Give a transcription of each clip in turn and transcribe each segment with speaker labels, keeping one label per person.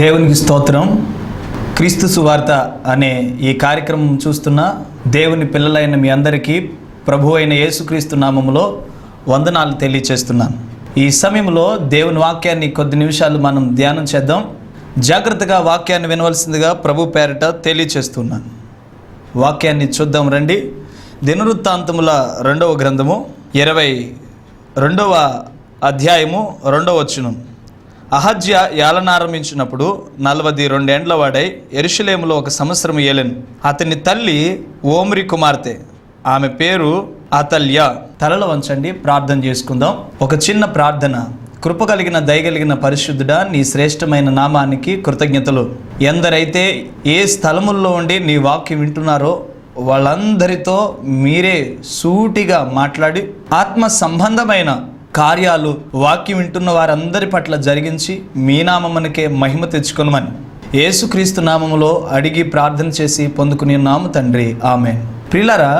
Speaker 1: దేవునికి స్తోత్రం. క్రీస్తు సువార్త అనే ఈ కార్యక్రమం చూస్తున్న దేవుని పిల్లలైన మీ అందరికీ ప్రభు అయిన యేసుక్రీస్తు నామములో వందనాలు తెలియచేస్తున్నాను. ఈ సమయంలో దేవుని వాక్యాన్ని కొద్ది నిమిషాలు మనం ధ్యానం చేద్దాం. జాగ్రత్తగా వాక్యాన్ని వినవలసిందిగా ప్రభు పేరట తెలియచేస్తున్నాను. వాక్యాన్ని చూద్దాం రండి. దినవృత్తాంతముల 2వ గ్రంథము 22వ అధ్యాయము 2వ వచనం. అహజ్యా ఏలనారంభించినప్పుడు 42 ఏండ్ల వాడై యెరూషలేములో 1 సంవత్సరం ఏలెను. అతని తల్లి ఓమ్రి కుమార్తె, ఆమె పేరు అతల్యా. తలలు వంచండి, ప్రార్థన చేసుకుందాం. ఒక చిన్న ప్రార్థన. కృప కలిగిన దయగలిగిన పరిశుద్ధుడా, నీ శ్రేష్టమైన నామానికి కృతజ్ఞతలు. ఎందరైతే ఏ స్థలముల్లో ఉండి నీ వాక్యం వింటున్నారో వాళ్ళందరితో మీరే సూటిగా మాట్లాడి ఆత్మ సంబంధమైన కార్యాలు వాక్యం వింటున్న వారందరి పట్ల జరిగించి మీ నామమునకే మహిమ తెచ్చుకొనమని యేసుక్రీస్తు నామములో అడిగి ప్రార్థన చేసి పొందుకుని ఉన్నాము తండ్రి, ఆమేన్. ప్రియులారా,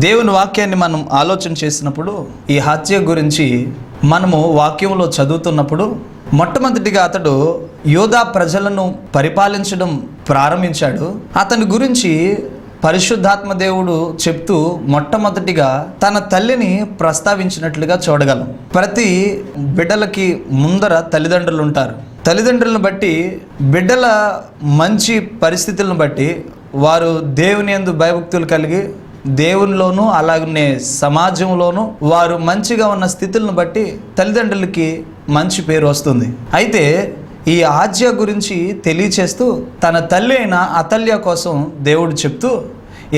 Speaker 1: దేవుని వాక్యాన్ని మనం ఆలోచన చేసినప్పుడు ఈ హత్య గురించి మనము వాక్యంలో చదువుతున్నప్పుడు మొట్టమొదటిగా అతడు యోధా ప్రజలను పరిపాలించడం ప్రారంభించాడు. అతని గురించి పరిశుద్ధాత్మ దేవుడు చెప్తూ మొట్టమొదటిగా తన తల్లిని ప్రస్తావించినట్లుగా చూడగలం. ప్రతి బిడ్డలకి ముందర తల్లిదండ్రులు ఉంటారు. తల్లిదండ్రులను బట్టి బిడ్డల మంచి పరిస్థితులను బట్టి వారు దేవుని యందు భయభక్తులు కలిగి దేవునిలోనూ అలాగనే సమాజంలోనూ వారు మంచిగా ఉన్న స్థితులను బట్టి తల్లిదండ్రులకి మంచి పేరు వస్తుంది. అయితే ఈ ఆజ్య గురించి తెలియచేస్తూ తన తల్లి అయిన అతల్య కోసం దేవుడు చెప్తూ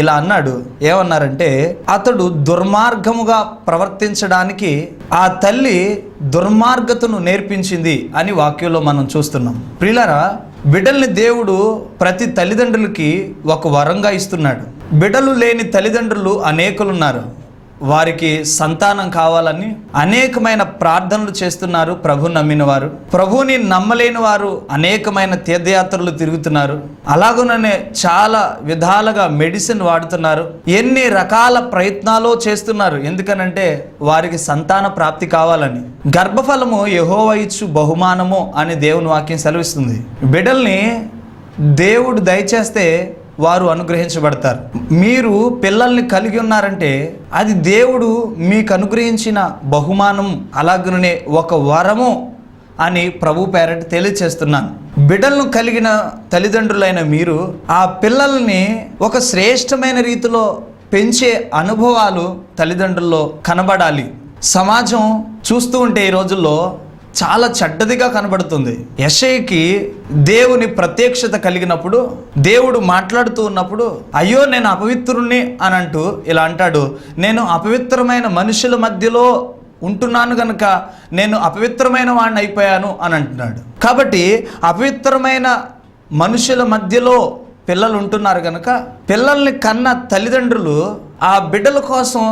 Speaker 1: ఇలా అన్నాడు. ఏమన్నారంటే, అతడు దుర్మార్గముగా ప్రవర్తించడానికి ఆ తల్లి దుర్మార్గతను నేర్పించింది అని వాక్యంలో మనం చూస్తున్నాం. ప్రియులారా, బిడ్డల్ని దేవుడు ప్రతి తల్లిదండ్రులకి ఒక వరంగా ఇస్తున్నాడు. బిడ్డలు లేని తల్లిదండ్రులు అనేకులున్నారు. వారికి సంతానం కావాలని అనేకమైన ప్రార్థనలు చేస్తున్నారు. ప్రభు నమ్మిన వారు, ప్రభుని నమ్మలేని వారు అనేకమైన తీర్థయాత్రలు తిరుగుతున్నారు. అలాగుననే చాలా విధాలుగా మెడిసిన్ వాడుతున్నారు. ఎన్ని రకాల ప్రయత్నాలు చేస్తున్నారు. ఎందుకనంటే వారికి సంతాన ప్రాప్తి కావాలని. గర్భఫలము యెహోవా ఇచ్చు బహుమానము అని దేవుని వాక్యం సెలవిస్తుంది. బిడ్డల్ని దేవుడు దయచేస్తే వారు అనుగ్రహించబడతారు. మీరు పిల్లల్ని కలిగి ఉన్నారంటే అది దేవుడు మీకు అనుగ్రహించిన బహుమానం, అలాగనే ఒక వరము అని ప్రభు పేరట తెలియచేస్తున్నాను. బిడ్డలను కలిగిన తల్లిదండ్రులైన మీరు ఆ పిల్లల్ని ఒక శ్రేష్టమైన రీతిలో పెంచే అనుభవాలు తల్లిదండ్రుల్లో కనబడాలి. సమాజం చూస్తూ ఉంటే ఈ రోజుల్లో చాలా చెడ్డదిగా కనబడుతుంది. యెషయాకి దేవుని ప్రత్యక్షత కలిగినప్పుడు దేవుడు మాట్లాడుతూ ఉన్నప్పుడు, అయ్యో నేను అపవిత్రుణ్ణి అని అంటూ ఇలా అంటాడు. నేను అపవిత్రమైన మనుషుల మధ్యలో ఉంటున్నాను గనుక నేను అపవిత్రమైన వాడిని అయిపోయాను అని అంటున్నాడు. కాబట్టి అపవిత్రమైన మనుషుల మధ్యలో పిల్లలు ఉంటున్నారు కనుక పిల్లల్ని కన్న తల్లిదండ్రులు ఆ బిడ్డల కోసం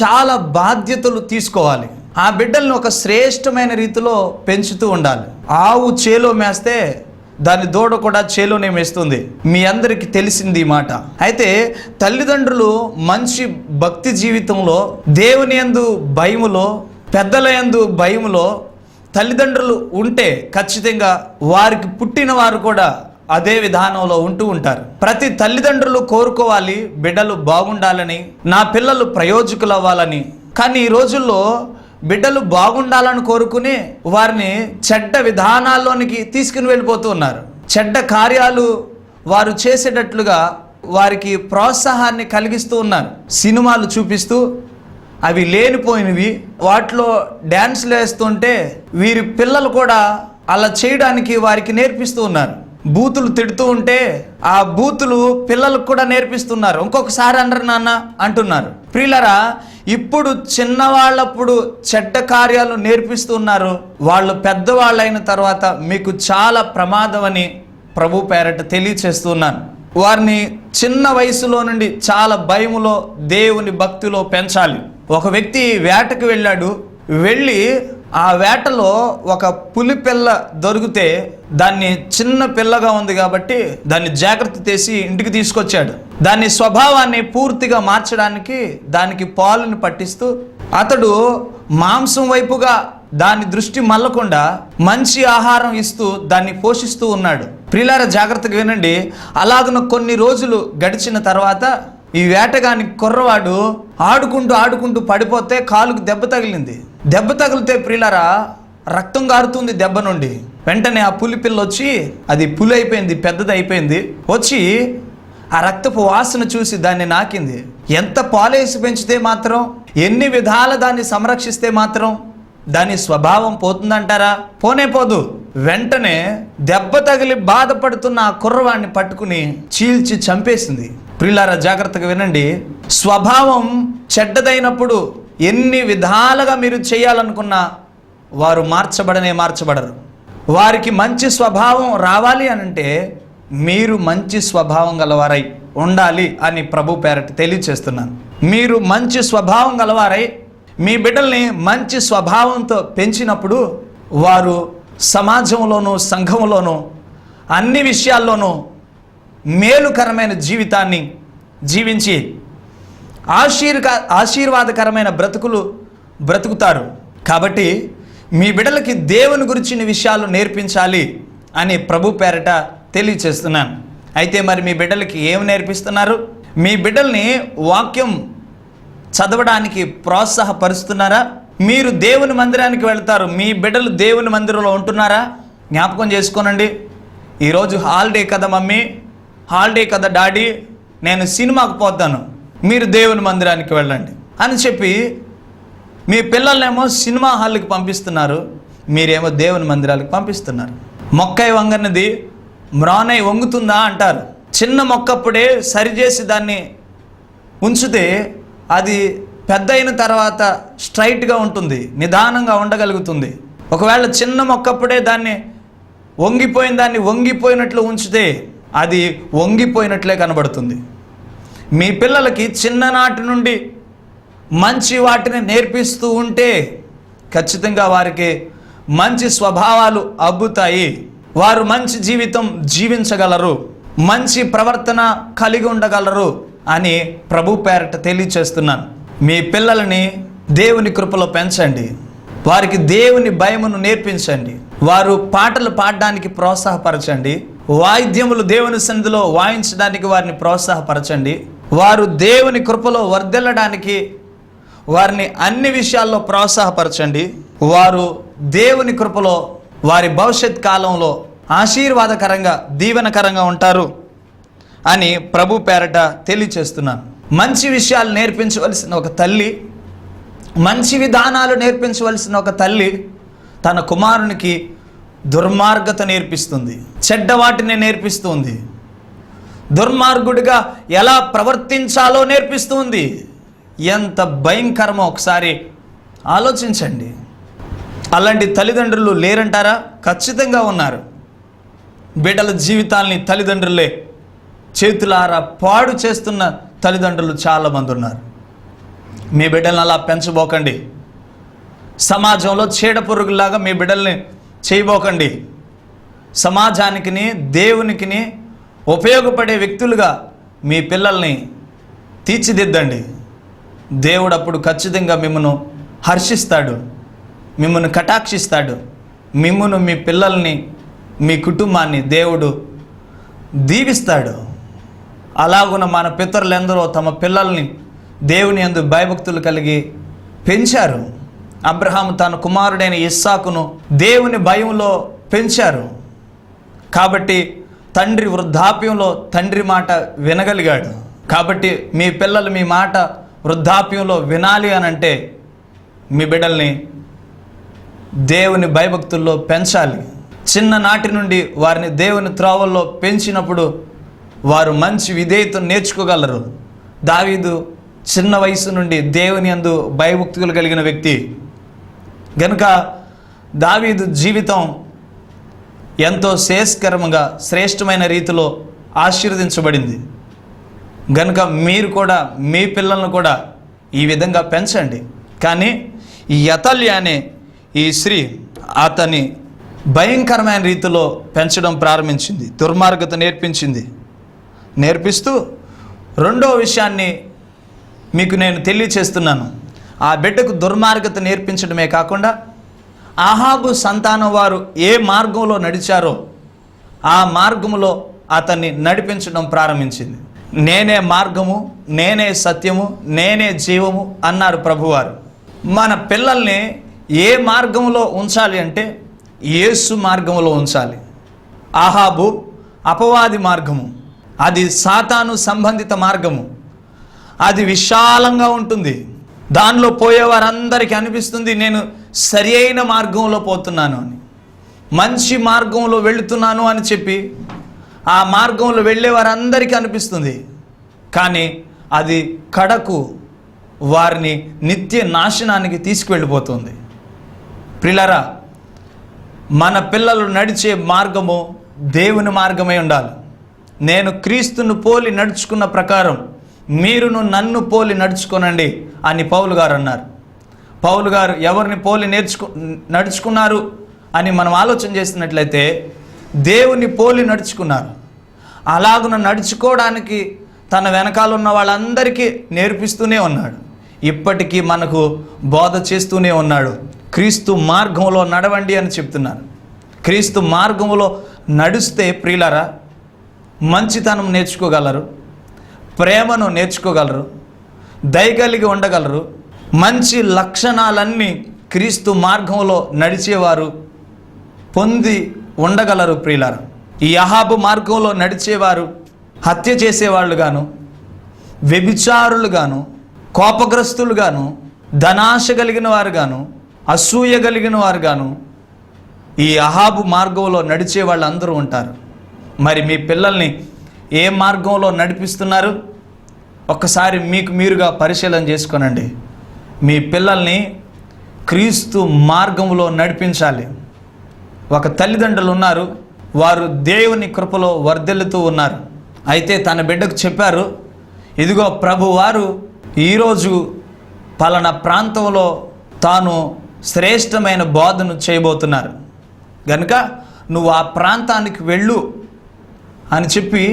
Speaker 1: చాలా బాధ్యతలు తీసుకోవాలి. ఆ బిడ్డల్ని ఒక శ్రేష్టమైన రీతిలో పెంచుతూ ఉండాలి. ఆవు చేలో మేస్తే దాని దూడ కూడా చేలోనే మేస్తుంది. మీ అందరికీ తెలిసింది ఈ మాట. అయితే తల్లిదండ్రులు మంచి భక్తి జీవితంలో, దేవుని యందు భయములో, పెద్దల యందు భయములో తల్లిదండ్రులు ఉంటే ఖచ్చితంగా వారికి పుట్టిన వారు కూడా అదే విధానంలో ఉంటూ ఉంటారు. ప్రతి తల్లిదండ్రులు కోరుకోవాలి బిడ్డలు బాగుండాలని, నా పిల్లలు ప్రయోజకులు అవ్వాలని. కానీ ఈ రోజుల్లో బిడ్డలు బాగుండాలని కోరుకుని వారిని చెడ్డ విధానాల్లోనికి తీసుకుని వెళ్ళిపోతూ ఉన్నారు. చెడ్డ కార్యాలు వారు చేసేటట్లుగా వారికి ప్రోత్సాహాన్ని కలిగిస్తూ ఉన్నారు. సినిమాలు చూపిస్తూ అవి లేనిపోయినవి వాటిలో డ్యాన్స్లు వేస్తుంటే వీరి పిల్లలు కూడా అలా చేయడానికి వారికి నేర్పిస్తూ ఉన్నారు. బూతులు తిడుతూ ఉంటే ఆ బూతులు పిల్లలకు కూడా నేర్పిస్తున్నారు. ఇంకొకసారి అనరు నాన్న అంటున్నారు. ప్రియులరా, ఇప్పుడు చిన్నవాళ్ళప్పుడు చెడ్డ కార్యాలు నేర్పిస్తున్నారు. వాళ్ళు పెద్దవాళ్ళైన తర్వాత మీకు చాలా ప్రమాదం అని ప్రభు పేరట తెలియచేస్తున్నాను. వారిని చిన్న వయసులో నుండి చాలా భయములో, దేవుని భక్తిలో పెంచాలి. ఒక వ్యక్తి వేటకు వెళ్ళాడు. వెళ్ళి ఆ వేటలో ఒక పులి పిల్ల దొరికితే దాన్ని చిన్న పిల్లగా ఉంది కాబట్టి దాన్ని జాగ్రత్త చేసి ఇంటికి తీసుకొచ్చాడు. దాని స్వభావాన్ని పూర్తిగా మార్చడానికి దానికి పాలుని పట్టిస్తూ అతడు మాంసం వైపుగా దాని దృష్టి మళ్ళకుండా మంచి ఆహారం ఇస్తూ దాన్ని పోషిస్తూ ఉన్నాడు. ప్రియులారా జాగ్రత్తగా వినండి. అలాగున కొన్ని రోజులు గడిచిన తర్వాత ఈ వేటగాని కుర్రవాడు ఆడుకుంటూ పడిపోతే కాలుకు దెబ్బ తగిలింది. దెబ్బ తగిలితే ప్రియులారా రక్తం కారుతుంది దెబ్బ నుండి. వెంటనే ఆ పులి పిల్ల వచ్చి, అది పులి అయిపోయింది, పెద్దది అయిపోయింది, వచ్చి ఆ రక్తపు వాసన చూసి దాన్ని నాకింది. ఎంత పాలేసి పెంచితే మాత్రం, ఎన్ని విధాల దాన్ని సంరక్షిస్తే మాత్రం దాని స్వభావం పోతుందంటారా? పోనే పోదు. వెంటనే దెబ్బ తగిలి బాధపడుతున్న ఆ కుర్రవాడిని పట్టుకుని చీల్చి చంపేసింది. ప్రియులారా జాగ్రత్తగా వినండి. స్వభావం చెడ్డదైనప్పుడు ఎన్ని విధాలుగా మీరు చేయాలనుకున్నా వారు మార్చబడరు. వారికి మంచి స్వభావం రావాలి అనంటే మీరు మంచి స్వభావం గలవారై ఉండాలి అని ప్రభు పేరట తెలియచేస్తున్నాను. మీరు మంచి స్వభావం గలవారై మీ బిడ్డల్ని మంచి స్వభావంతో పెంచినప్పుడు వారు సమాజంలోనూ సంఘంలోనూ అన్ని మేలుకరమైన జీవితాన్ని జీవించి ఆశీర్వాదకరమైన బ్రతుకుతారు. కాబట్టి మీ బిడ్డలకి దేవుని గురించిన విషయాలు నేర్పించాలి అని ప్రభు పేరట తెలియచేస్తున్నాను. అయితే మరి మీ బిడ్డలకి ఏమి నేర్పిస్తున్నారు? మీ బిడ్డల్ని వాక్యం చదవడానికి ప్రోత్సాహపరుస్తున్నారా? మీరు దేవుని మందిరానికి వెళ్తారు, మీ బిడ్డలు దేవుని మందిరంలో ఉంటున్నారా? జ్ఞాపకం చేసుకోనండి. ఈరోజు హాలిడే కదా మమ్మీ, హాలిడే కదా డాడీ, నేను సినిమాకు పోతాను, మీరు దేవుని మందిరానికి వెళ్ళండి అని చెప్పి మీ పిల్లల్నేమో సినిమా హాల్కి పంపిస్తున్నారు, మీరేమో దేవుని మందిరాలకు పంపిస్తున్నారు. మొక్కై వంగన్నది మ్రానై వంగుతుందా అంటారు. చిన్న మొక్కప్పుడే సరిచేసి దాన్ని ఉంచితే అది పెద్ద అయిన తర్వాత స్ట్రైట్గా ఉంటుంది, నిదానంగా ఉండగలుగుతుంది. ఒకవేళ చిన్న మొక్కప్పుడే దాన్ని వంగిపోయినట్లు ఉంచితే అది వంగిపోయినట్లే కనబడుతుంది. మీ పిల్లలకి చిన్ననాటి నుండి మంచి వాటిని నేర్పిస్తూ ఉంటే ఖచ్చితంగా వారికి మంచి స్వభావాలు అబ్బుతాయి. వారు మంచి జీవితం జీవించగలరు, మంచి ప్రవర్తన కలిగి ఉండగలరు అని ప్రభు పేరట తెలియచేస్తున్నాను. మీ పిల్లలని దేవుని కృపలో పెంచండి, వారికి దేవుని భయమును నేర్పించండి, వారు పాటలు పాడడానికి ప్రోత్సాహపరచండి, వాయిద్యములు దేవుని సన్నిధిలో వాయించడానికి వారిని ప్రోత్సాహపరచండి. వారు దేవుని కృపలో వర్ధిల్లడానికి వారిని అన్ని విషయాల్లో ప్రోత్సాహపరచండి. వారు దేవుని కృపలో వారి భవిష్యత్ కాలంలో ఆశీర్వాదకరంగా దీవెనకరంగా ఉంటారు అని ప్రభు పేరట తెలియచేస్తున్నాను. మంచి విషయాలు నేర్పించవలసిన ఒక తల్లి, మంచి విధానాలు నేర్పించవలసిన ఒక తల్లి తన కుమారునికి దుర్మార్గత నేర్పిస్తుంది, చెడ్డ వాటిని నేర్పిస్తుంది, దుర్మార్గుడిగా ఎలా ప్రవర్తించాలో నేర్పిస్తుంది. ఎంత భయంకరమో ఒకసారి ఆలోచించండి. అలాంటి తల్లిదండ్రులు లేరంటారా? ఖచ్చితంగా ఉన్నారు. బిడ్డల జీవితాల్ని తల్లిదండ్రులే చేతులారా పాడు చేస్తున్న తల్లిదండ్రులు చాలామంది ఉన్నారు. మీ బిడ్డలను అలా పెంచబోకండి. సమాజంలో చీడపురుగులాగా మీ బిడ్డల్ని చేయబోకండి. సమాజానికి దేవునికి ఉపయోగపడే వ్యక్తులుగా మీ పిల్లల్ని తీర్చిదిద్దండి. దేవుడు అప్పుడు ఖచ్చితంగా మిమ్మల్ని హర్షిస్తాడు, మిమ్మల్ని కటాక్షిస్తాడు. మిమ్మల్ని, మీ పిల్లల్ని, మీ కుటుంబాన్ని దేవుడు దీవిస్తాడు. అలాగున మన పితరులందరూ తమ పిల్లల్ని దేవుని యందు భయభక్తులు కలిగి పెంచారు. అబ్రహాము తన కుమారుడైన ఇస్సాకును దేవుని భయంలో పెంచారు. కాబట్టి తండ్రి వృద్ధాప్యంలో తండ్రి మాట వినగలిగాడు. కాబట్టి మీ పిల్లలు మీ మాట వృద్ధాప్యంలో వినాలి అనంటే మీ బిడ్డల్ని దేవుని భయభక్తుల్లో పెంచాలి. చిన్ననాటి నుండి వారిని దేవుని త్రోవల్లో పెంచినప్పుడు వారు మంచి విధేయత నేర్చుకోగలరు. దావీదు చిన్న వయసు నుండి దేవుని యందు భయభక్తులు కలిగిన వ్యక్తి గనుక దావీదు జీవితం ఎంతో శ్రేష్టమైన రీతిలో ఆశీర్వదించబడింది. గనుక మీరు కూడా మీ పిల్లలను కూడా ఈ విధంగా పెంచండి. కానీ ఈ అతల్య అనే ఈ స్త్రీ అతని భయంకరమైన రీతిలో పెంచడం ప్రారంభించింది, దుర్మార్గత నేర్పిస్తూ రెండో విషయాన్ని మీకు నేను తెలియచేస్తున్నాను. ఆ బిడ్డకు దుర్మార్గత నేర్పించడమే కాకుండా అహాబు సంతానం వారు ఏ మార్గంలో నడిచారో ఆ మార్గములో అతన్ని నడిపించడం ప్రారంభించింది. నేనే మార్గము, నేనే సత్యము, నేనే జీవము అన్నారు ప్రభువారు. మన పిల్లల్ని ఏ మార్గంలో ఉంచాలి అంటే యేసు మార్గంలో ఉంచాలి. ఆహాబు అపవాది మార్గము, అది సాతాను సంబంధిత మార్గము. అది విశాలంగా ఉంటుంది. దానిలో పోయేవారందరికీ అనిపిస్తుంది నేను సరి అయిన మార్గంలో పోతున్నాను అని, మంచి మార్గంలో వెళుతున్నాను అని చెప్పి ఆ మార్గంలో వెళ్ళే వారందరికీ అనిపిస్తుంది. కానీ అది కడకు వారిని నిత్య నాశనానికి తీసుకువెళ్ళిపోతుంది. ప్రియులారా, మన పిల్లలు నడిచే మార్గము దేవుని మార్గమై ఉండాలి. నేను క్రీస్తును పోలి నడుచుకున్న ప్రకారం మీరును నన్ను పోలి నడుచుకోనండి అని పౌలు గారు అన్నారు. పౌలు గారు ఎవరిని పోలి నడుచుకున్నారు అని మనం ఆలోచన చేసినట్లయితే దేవుని పోలి నడుచుకున్నారు. అలాగున నడుచుకోవడానికి తన వెనకాల ఉన్న వాళ్ళందరికీ నేర్పిస్తూనే ఉన్నాడు. ఇప్పటికీ మనకు బోధ చేస్తూనే ఉన్నాడు. క్రీస్తు మార్గంలో నడవండి అని చెప్తున్నారు. క్రీస్తు మార్గంలో నడిస్తే ప్రియులారా మంచితనం నేర్చుకోగలరు, ప్రేమను నేర్చుకోగలరు, దయ కలిగి ఉండగలరు. మంచి లక్షణాలన్నీ క్రీస్తు మార్గంలో నడిచేవారు పొంది ఉండగలరు. ప్రియులారా, ఈ అహాబు మార్గంలో నడిచేవారు హత్య చేసేవాళ్ళు గాను, వ్యభిచారులు గాను, కోపగ్రస్తులు గాను, ధనాశ కలిగిన వారు గాను, అసూయ కలిగిన వారు గాను ఈ అహాబు మార్గంలో నడిచే వాళ్ళు అందరూ ఉంటారు. మరి మీ పిల్లల్ని ఏ మార్గంలో నడిపిస్తున్నారు? ఒక్కసారి మీకు మీరుగా పరిశీలన చేసుకోనండి. మీ పిల్లల్ని క్రీస్తు మార్గంలో నడిపించాలి. ఒక తల్లిదండ్రులు ఉన్నారు, వారు దేవుని కృపలో వర్ధిల్లుతూ ఉన్నారు. అయితే తన బిడ్డకు చెప్పారు, ఇదిగో ప్రభువారు ఈరోజు పలానా ప్రాంతంలో తాను శ్రేష్టమైన బోధను చేయబోతున్నారు గనుక నువ్వు ఆ ప్రాంతానికి వెళ్ళు అని చెప్పి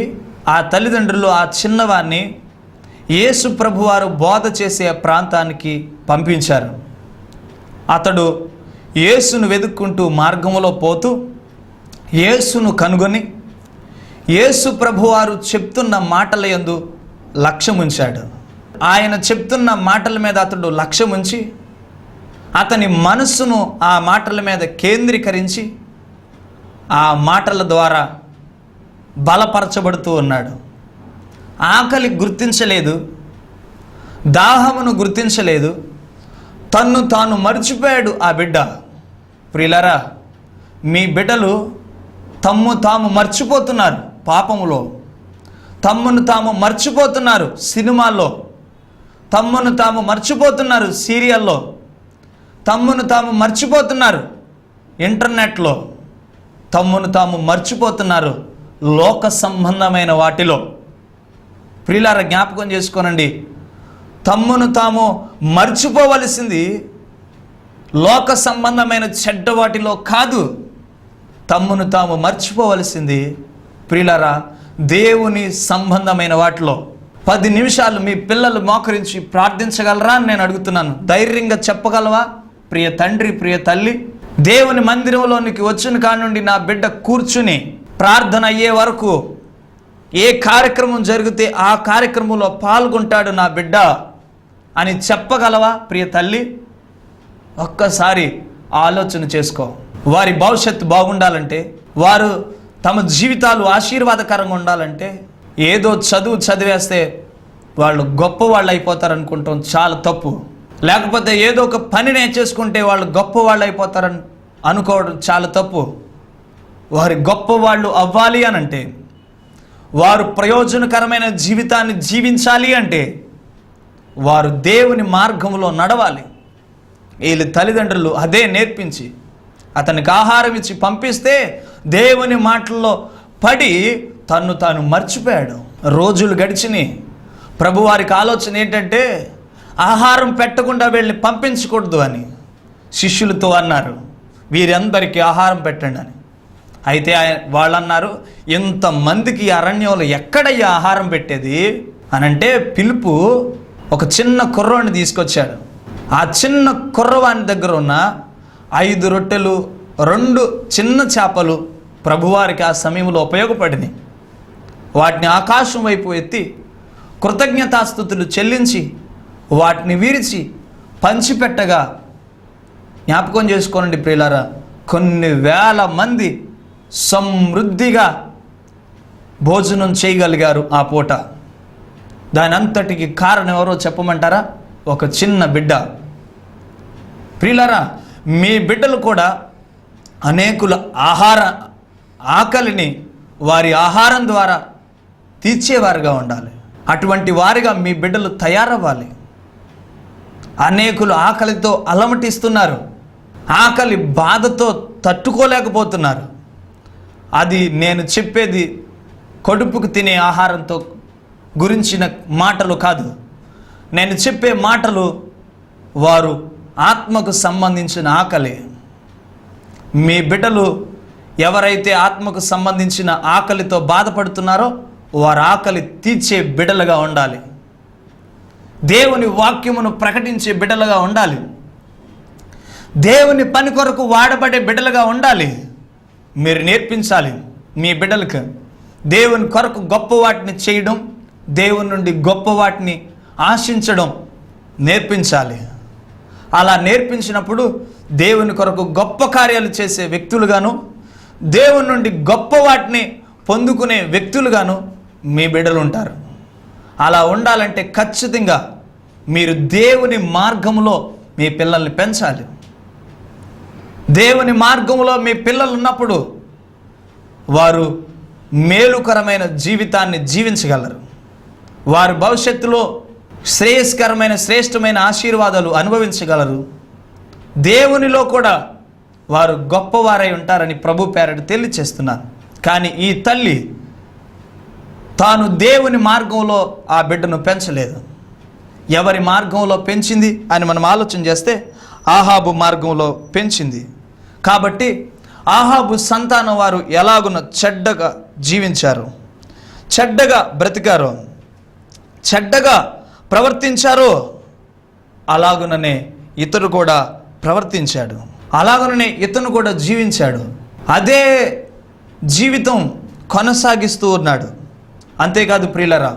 Speaker 1: ఆ తల్లిదండ్రులు ఆ చిన్నవాడిని యేసు ప్రభువారు బోధ చేసే ప్రాంతానికి పంపించారు. అతడు యేసును వెతుక్కుంటూ మార్గంలో పోతూ యేసును కనుగొని యేసు ప్రభువారు చెప్తున్న మాటల యందు లక్ష్యముంచాడు. ఆయన చెప్తున్న మాటల మీద అతడు లక్ష్యముంచి అతని మనస్సును ఆ మాటల మీద కేంద్రీకరించి ఆ మాటల ద్వారా బలపరచబడుతూ ఉన్నాడు. ఆకలి గుర్తించలేదు, దాహమును గుర్తించలేదు, తన్ను తాను మర్చిపోయాడు ఆ బిడ్డ. ప్రియులారా, మీ బిడ్డలు తమ్ము తాము మర్చిపోతున్నారు. పాపములో తమ్మును తాము మర్చిపోతున్నారు. సినిమాల్లో తమ్మును తాము మర్చిపోతున్నారు. సీరియల్లో తమ్మును తాము మర్చిపోతున్నారు. ఇంటర్నెట్లో తమ్మును తాము మర్చిపోతున్నారు. లోక సంబంధమైన వాటిలో. ప్రియులారా, జ్ఞాపకం చేసుకోనండి, తమ్మును తాము మర్చిపోవలసింది లోక సంబంధమైన చెడ్డ వాటిలో కాదు. తమ్మును తాము మర్చిపోవలసింది ప్రియులారా దేవుని సంబంధమైన వాటిలో. 10 నిమిషాలు మీ పిల్లలు మోకరించి ప్రార్థించగలరా అని నేను అడుగుతున్నాను. ధైర్యంగా చెప్పగలవా? ప్రియ తండ్రి, ప్రియ తల్లి, దేవుని మందిరంలోనికి వచ్చిన కానుండి నా బిడ్డ కూర్చుని ప్రార్థన అయ్యే వరకు ఏ కార్యక్రమం జరిగితే ఆ కార్యక్రమంలో పాల్గొంటాడు నా బిడ్డ అని చెప్పగలవా ప్రియ తల్లి? ఒక్కసారి ఆలోచన చేసుకో. వారి భవిష్యత్తు బాగుండాలంటే, వారు తమ జీవితాలు ఆశీర్వాదకరంగా ఉండాలంటే ఏదో చదువు చదివేస్తే వాళ్ళు గొప్పవాళ్ళు అయిపోతారనుకుంటాం, చాలా తప్పు. లేకపోతే ఏదో ఒక పని నేర్చేసుకుంటే వాళ్ళు గొప్పవాళ్ళు అయిపోతారని అనుకోవడం చాలా తప్పు. వారి గొప్పవాళ్ళు అవ్వాలి అని అంటే, వారు ప్రయోజనకరమైన జీవితాన్ని జీవించాలి అంటే వారు దేవుని మార్గంలో నడవాలి. వీళ్ళ తల్లిదండ్రులు అదే నేర్పించి అతనికి ఆహారం ఇచ్చి పంపిస్తే దేవుని మాటల్లో పడి తన్ను తాను మర్చిపోయాడు. రోజులు గడిచినాయి. ప్రభువారికి ఆలోచన ఏంటంటే ఆహారం పెట్టకుండా వీళ్ళని పంపించకూడదు అని శిష్యులతో అన్నారు, వీరందరికీ ఆహారం పెట్టండి అని. అయితే వాళ్ళు అన్నారు, ఇంతమందికి అరణ్యంలో ఎక్కడయ్యా ఆహారం పెట్టేది అని అంటే పిలుపు ఒక చిన్న కుర్రవాడిని తీసుకొచ్చాడు. ఆ చిన్న కుర్రవాని దగ్గర ఉన్న 5 రొట్టెలు 2 చిన్న చేపలు ప్రభువారికి ఆ సమయంలో ఉపయోగపడింది. వాటిని ఆకాశం వైపు ఎత్తి కృతజ్ఞతాస్తుతులు చెల్లించి వాటిని విరిచి పంచిపెట్టగా, జ్ఞాపకం చేసుకోనండి ప్రియులారా, కొన్ని వేల మంది సమృద్ధిగా భోజనం చేయగలిగారు ఆ పూట. దాని అంతటికి కారణం ఎవరో చెప్పమంటారా? ఒక చిన్న బిడ్డ. ప్రియులారా, మీ బిడ్డలు కూడా అనేకుల ఆకలిని వారి ఆహారం ద్వారా తీర్చేవారుగా ఉండాలి. అటువంటి వారిగా మీ బిడ్డలు తయారవ్వాలి. అనేకులు ఆకలితో అలమటిస్తున్నారు, ఆకలి బాధతో తట్టుకోలేకపోతున్నారు. అది నేను చెప్పేది కడుపుకు తినే ఆహారంతో గురించిన మాటలు కాదు. నేను చెప్పే మాటలు వారు ఆత్మకు సంబంధించిన ఆకలి. మీ బిడ్డలు ఎవరైతే ఆత్మకు సంబంధించిన ఆకలితో బాధపడుతున్నారో వారి ఆకలి తీర్చే బిడ్డలుగా ఉండాలి. దేవుని వాక్యమును ప్రకటించే బిడ్డలుగా ఉండాలి. దేవుని పని కొరకు వాడబడే బిడ్డలుగా ఉండాలి. మీరు నేర్పించాలి మీ బిడ్డలకు దేవుని కొరకు గొప్ప వాటిని చేయడం, దేవుని నుండి గొప్ప వాటిని ఆశించడం నేర్పించాలి. అలా నేర్పించినప్పుడు దేవుని కొరకు గొప్ప కార్యాలు చేసే వ్యక్తులుగాను, దేవుని నుండి గొప్ప వాటిని పొందుకునే వ్యక్తులుగాను మీ బిడ్డలు ఉంటారు. అలా ఉండాలంటే ఖచ్చితంగా మీరు దేవుని మార్గంలో మీ పిల్లల్ని పెంచాలి. దేవుని మార్గంలో మీ పిల్లలు ఉన్నప్పుడు వారు మేలుకరమైన జీవితాన్ని జీవించగలరు. వారు భవిష్యత్తులో శ్రేయస్కరమైన శ్రేష్టమైన ఆశీర్వాదాలు అనుభవించగలరు. దేవునిలో కూడా వారు గొప్పవారై ఉంటారని ప్రభు పేరట తెలియచేస్తున్నారు. కానీ ఈ తల్లి తాను దేవుని మార్గంలో ఆ బిడ్డను పెంచలేదు. ఎవరి మార్గంలో పెంచింది అని మనం ఆలోచన చేస్తే ఆహాబు మార్గంలో పెంచింది. కాబట్టి ఆహాబు సంతానం వారు ఎలాగున చెడ్డగా జీవించారు, చెడ్డగా బ్రతికారో, చెడ్డగా ప్రవర్తించారో అలాగుననే ఇతడు కూడా ప్రవర్తించాడు. అలాగుననే ఇతను కూడా జీవించాడు. అదే జీవితం కొనసాగిస్తూ ఉన్నాడు. అంతేకాదు ప్రియులరా,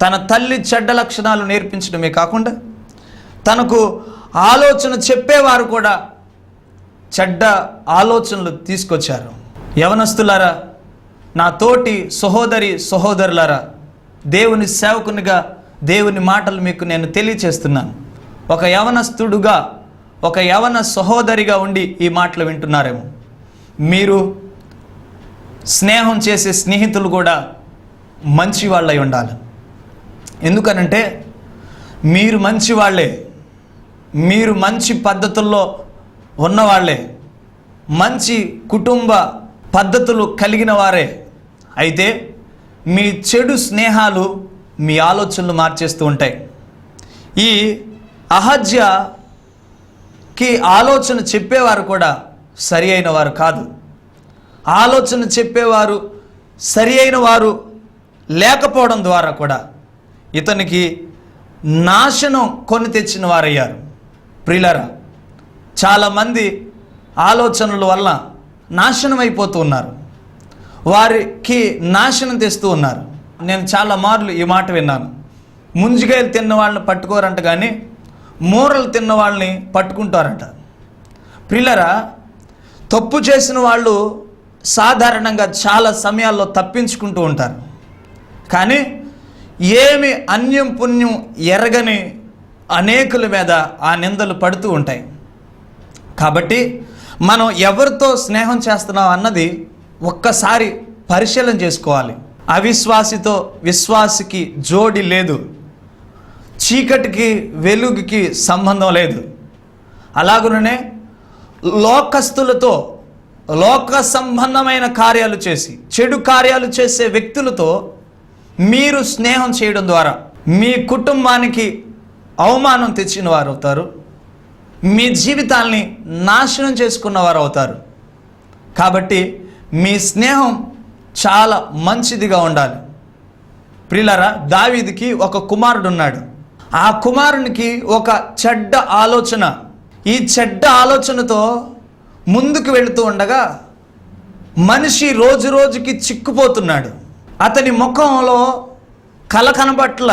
Speaker 1: తన తల్లి చెడ్డ లక్షణాలు నేర్పించడమే కాకుండా తనకు ఆలోచన చెప్పేవారు కూడా చెడ్డ ఆలోచనలు తీసుకొచ్చారు. యవనస్తులారా, నా తోటి సహోదరులారా, దేవుని సేవకునిగా దేవుని మాటలు మీకు నేను తెలియచేస్తున్నాను. ఒక యవనస్తుడుగా, ఒక యవన సహోదరిగా ఉండి ఈ మాటలు వింటున్నారేమో. మీరు స్నేహం చేసే స్నేహితులు కూడా మంచి వాళ్ళై ఉండాలి. ఎందుకనంటే మీరు మంచి వాళ్ళే, మీరు మంచి పద్ధతుల్లో ఉన్నవాళ్లే, మంచి కుటుంబ పద్ధతులు కలిగిన వారే. అయితే మీ చెడు స్నేహాలు మీ ఆలోచనలు మార్చేస్తూ ఉంటాయి. ఈ అహజ్యకి ఆలోచన చెప్పేవారు కూడా సరి అయిన వారు కాదు. ఆలోచన చెప్పేవారు సరి అయిన వారు లేకపోవడం ద్వారా కూడా ఇతనికి నాశనం కొని తెచ్చిన వారయ్యారు. ప్రియులారా, చాలామంది ఆలోచనల వల్ల నాశనం అయిపోతూ ఉన్నారు, వారికి నాశనం తెస్తూ ఉన్నారు. నేను చాలా మార్లు ఈ మాట విన్నాను. ముంజికాయలు తిన్న వాళ్ళని పట్టుకోరంట, కానీ మూరలు తిన్న వాళ్ళని పట్టుకుంటారంట. ప్రియులారా, తప్పు చేసిన వాళ్ళు సాధారణంగా చాలా సమయాల్లో తప్పించుకుంటూ ఉంటారు. కానీ ఏమి అన్యం పుణ్యం ఎరగని అనేకుల మీద ఆ నిందలు పడుతూ ఉంటాయి. కాబట్టి మనం ఎవరితో స్నేహం చేస్తున్నాం అన్నది ఒక్కసారి పరిశీలన చేసుకోవాలి. అవిశ్వాసితో విశ్వాసికి జోడి లేదు, చీకటికి వెలుగుకి సంబంధం లేదు. అలాగనే లోకస్తులతో, లోక సంబంధమైన కార్యాలు చేసి చెడు కార్యాలు చేసే వ్యక్తులతో మీరు స్నేహం చేయడం ద్వారా మీ కుటుంబానికి అవమానం తెచ్చిన వారు అవుతారు, మీ జీవితాల్ని నాశనం చేసుకున్న వారు అవుతారు. కాబట్టి మీ స్నేహం చాలా మంచిదిగా ఉండాలి. ప్రియులారా, దావీదుకి ఒక కుమారుడు ఉన్నాడు. ఆ కుమారునికి ఒక చెడ్డ ఆలోచన, ఈ చెడ్డ ఆలోచనతో ముందుకు వెళుతూ ఉండగా మనిషి రోజు రోజుకి చిక్కుపోతున్నాడు. అతని ముఖంలో కల కనబట్ల,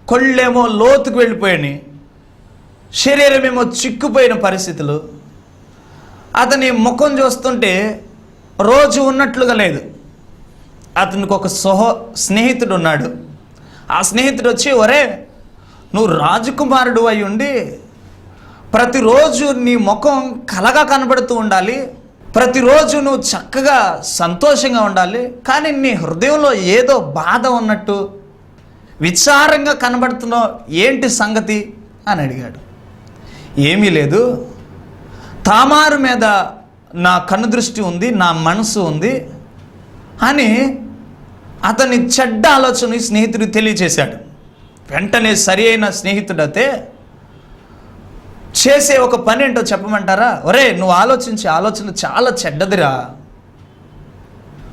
Speaker 1: కొళ్ళేమో లోతుకు వెళ్ళిపోయాయి, శరీరమేమో చిక్కుపోయిన పరిస్థితులు. అతని ముఖం చూస్తుంటే రోజు ఉన్నట్లుగా లేదు. అతనికి ఒక స్నేహితుడు ఉన్నాడు. ఆ స్నేహితుడు వచ్చి, ఒరే నువ్వు రాజకుమారుడు అయి ఉండి ప్రతిరోజు నీ ముఖం కలగా కనబడుతూ ఉండాలి, ప్రతిరోజు నువ్వు చక్కగా సంతోషంగా ఉండాలి, కానీ నీ హృదయంలో ఏదో బాధ ఉన్నట్టు విచారంగా కనబడుతున్నావు, ఏంటి సంగతి అని అడిగాడు. ఏమీ లేదు, తామారు మీద నా కనుదృష్టి ఉంది, నా మనసు ఉంది అని అతని చెడ్డ ఆలోచన స్నేహితుడు తెలియచేశాడు. వెంటనే సరి అయిన స్నేహితుడైతే చేసే ఒక పని ఏంటో చెప్పమంటారా? ఒరే నువ్వు ఆలోచన చాలా చెడ్డదిరా,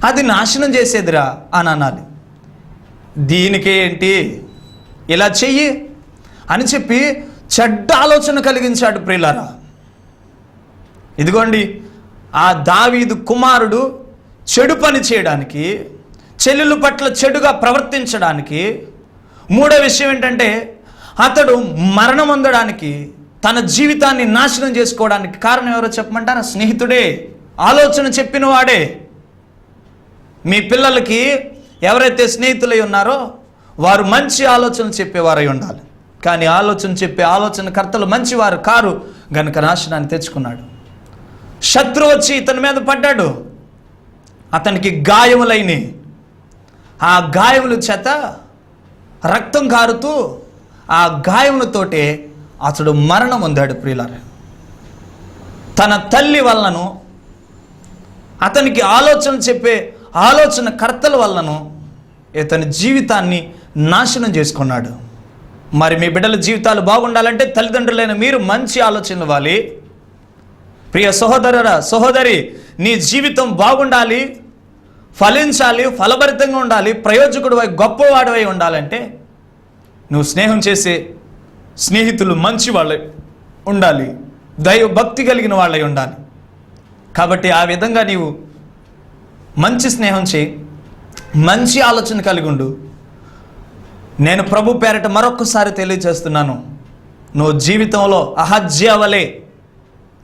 Speaker 1: అది నాశనం చేసేదిరా అని అనాలి. దీనికి ఏంటి, ఇలా చెయ్యి అని చెప్పి చెడ్డ ఆలోచన కలిగించాడు. ప్రియులారా, ఇదిగోండి ఆ దావీదు కుమారుడు చెడు పని చేయడానికి, చెల్లెల పట్ల చెడుగా ప్రవర్తించడానికి, మూడో విషయం ఏంటంటే అతడు మరణం పొందడానికి, తన జీవితాన్ని నాశనం చేసుకోవడానికి కారణం ఎవరో చెప్పమంటారా? స్నేహితుడే, ఆలోచన చెప్పిన వాడే. మీ పిల్లలకి ఎవరైతే స్నేహితులై ఉన్నారో వారు మంచి ఆలోచనలు చెప్పేవారై ఉండాలి. కానీ ఆలోచన చెప్పే ఆలోచనకర్తలు మంచివారు కారు గనుక నాశనాన్ని తెచ్చుకున్నాడు. శత్రువు వచ్చి ఇతని మీద పడ్డాడు, అతనికి గాయములైనవి. ఆ గాయముల చేత రక్తం కారుతూ ఆ గాయములతోటే అతడు మరణం పొందాడు. ప్రియులారా, తన తల్లి వలనను, అతనికి ఆలోచన చెప్పే ఆలోచన కర్తల వలనను ఇతని జీవితాన్ని నాశనం చేసుకున్నాడు. మరి మీ బిడ్డల జీవితాలు బాగుండాలంటే తల్లిదండ్రులైన మీరు మంచి ఆలోచనలు ఇవ్వాలి. ప్రియ సహోదరురా, సహోదరి, నీ జీవితం బాగుండాలి, ఫలించాలి, ఫలభరితంగా ఉండాలి, ప్రయోజకుడివై గొప్పవాడివై ఉండాలంటే నువ్వు స్నేహం చేసే స్నేహితులు మంచి వాళ్ళై ఉండాలి, దైవ భక్తి కలిగిన వాళ్ళై ఉండాలి. కాబట్టి ఆ విధంగా నీవు మంచి స్నేహం చేయి, మంచి ఆలోచన కలిగి ఉండు. నేను ప్రభు పేరట మరొకసారి తెలియజేస్తున్నాను, నువ్వు జీవితంలో అహజ్యావలే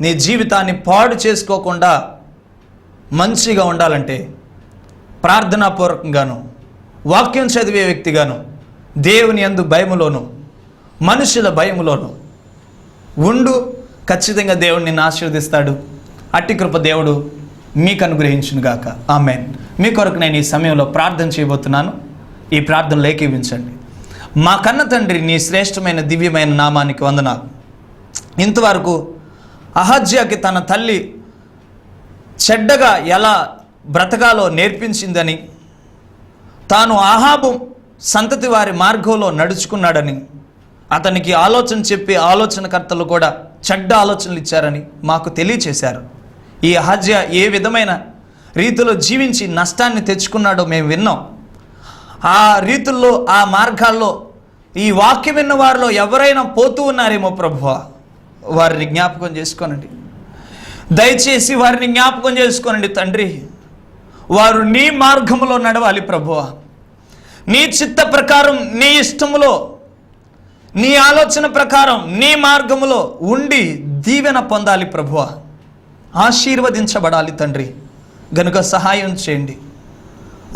Speaker 1: నీ జీవితాన్ని పాడు చేసుకోకుండా మంచిగా ఉండాలంటే ప్రార్థనాపూర్వకంగాను, వాక్యం చదివే వ్యక్తిగాను, దేవుని యందు భయములోను, మనుషుల భయములోను ఉండు. ఖచ్చితంగా దేవుడు నిన్ను ఆశీర్వదిస్తాడు. అట్టి కృప దేవుడు మీకు అనుగ్రహించునుగాక. ఆమేన్. మీ కొరకు నేను ఈ సమయంలో ప్రార్థన చేయబోతున్నాను. ఈ ప్రార్థనలో ఏకీవించండి. మా కన్న తండ్రి, నీ శ్రేష్టమైన దివ్యమైన నామానికి వందనాలు. ఇంతవరకు అహజ్యాకి తన తల్లి చెడ్డగా ఎలా బ్రతకాలో నేర్పించిందని, తాను ఆహాబు సంతతి వారి మార్గంలో నడుచుకున్నాడని, అతనికి ఆలోచన చెప్పి ఆలోచనకర్తలు కూడా చెడ్డ ఆలోచనలు ఇచ్చారని మాకు తెలియచేశారు. ఈ అహజ్యా ఏ విధమైన రీతిలో జీవించి నష్టాన్ని తెచ్చుకున్నాడో మేము విన్నాం. ఆ రీతుల్లో, ఆ మార్గాల్లో ఈ వాక్యం విన్న వారిలో ఎవరైనా పోతూ ఉన్నారేమో ప్రభువా, వారిని జ్ఞాపకం చేసుకోనండి. దయచేసి వారిని జ్ఞాపకం చేసుకోనండి తండ్రి. వారు నీ మార్గంలో నడవాలి ప్రభువా. నీ చిత్త ప్రకారం, నీ ఇష్టములో, నీ ఆలోచన ప్రకారం, నీ మార్గములో ఉండి దీవెన పొందాలి ప్రభువా. ఆశీర్వదించబడాలి తండ్రి. గనుక సహాయం చేయండి.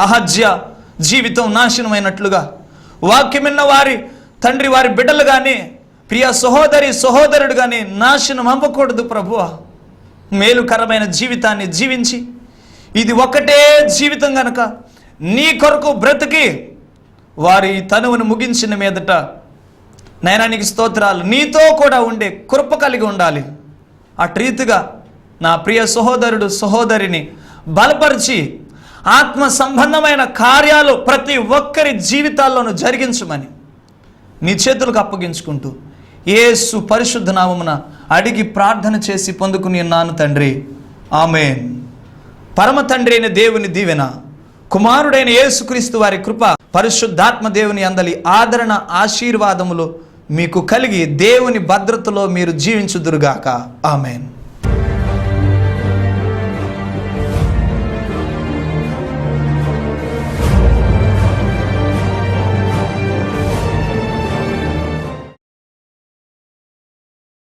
Speaker 1: అహజ్య జీవితం నాశనమైనట్లుగా వాక్యం విన్న వారి తండ్రి, వారి బిడ్డలు కానీ, ప్రియ సహోదరి సహోదరుడు కానీ నాశనం అవ్వకూడదు ప్రభువా. మేలుకరమైన జీవితాన్ని జీవించి, ఇది ఒకటే జీవితం గనక నీ కొరకు బ్రతికి వారి తనువును ముగించిన మీదట నయనానికి స్తోత్రాలు, నీతో కూడా ఉండే కృప కలిగి ఉండాలి. అటు రీతిగా నా ప్రియ సహోదరుడు సహోదరిని బలపరిచి ఆత్మ సంబంధమైన కార్యాలు ప్రతి ఒక్కరి జీవితాల్లోనూ జరిగించమని నీ చేతులకు అప్పగించుకుంటూ యేసు పరిశుద్ధ నామమున అడిగి ప్రార్థన చేసి పొందుకుని ఉన్నాను తండ్రి. ఆమేన్. పరమ తండ్రి అయిన దేవుని దీవెన, కుమారుడైన యేసుక్రీస్తు వారి కృప, పరిశుద్ధాత్మ దేవుని అందలి ఆదరణ ఆశీర్వాదములు మీకు కలిగి దేవుని భద్రతలో మీరు జీవించుదురుగాక. ఆమేన్.